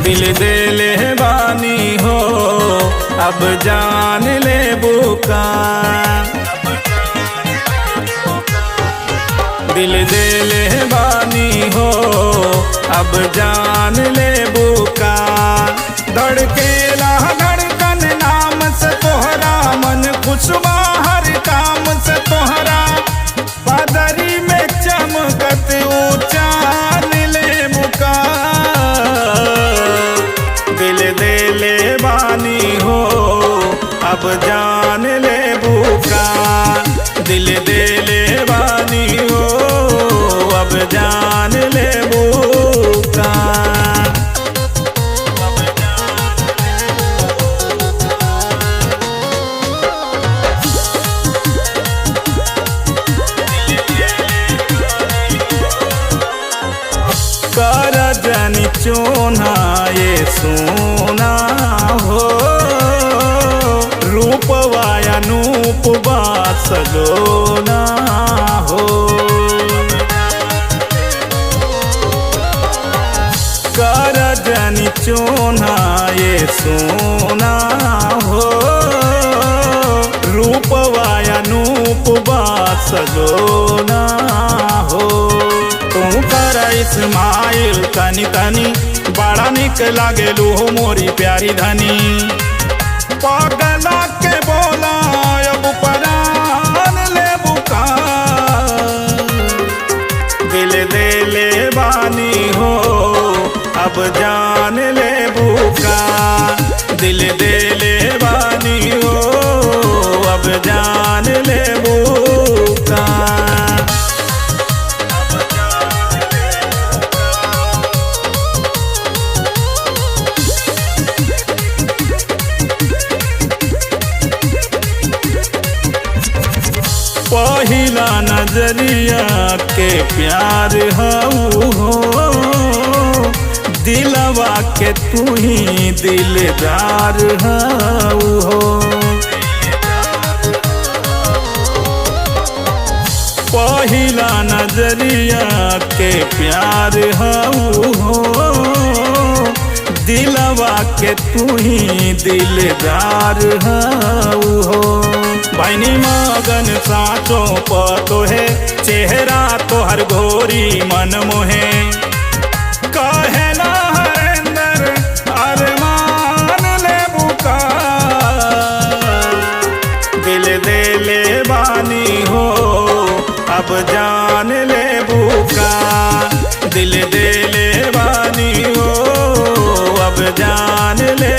दिल दे ले बानी हो अब जान ले बुका। दिल दे ले बानी हो अब जान ले बुका। धड़केला धड़कन नाम से तोहरा मन खुशबा हर काम से तोहरा। बदरी में चमकत ऊंचान ले बुका। दिल दे ले बानी हो अब जान ले बुका। दिल दे ले बानी हो अब जान ले बुका। कर जनी चोना ये सोना हो रूपवा अनूप सलोना हो। कर जनी चोना ये सोना हो रूपवा अनूप सलोना हो। तू कर इस्माइल तनी तनी बड़ा निक लागेलू हो मोरी प्यारी धनी। पागला के बोला अब परान ले बुका। दिल दे ले बानी हो अब जान ले बुका। दिल दे ले बानी हो अब जान ले बुका। पहिला नजरिया के प्यार हऊ हो दिलवा के तू ही दिलदार हऊ हो। पहिला नजरिया के प्यार हऊ हो दिलवा के तू ही दिलदार हऊ हो। बहनी मगन साचो पतो है चेहरा तो हर गोरी मन मोहे। कहना हरेंद्र अरमान ले बुका। दिल दे ले बानी हो अब जान ले बुका। दिल दे ले बानी हो अब जान ले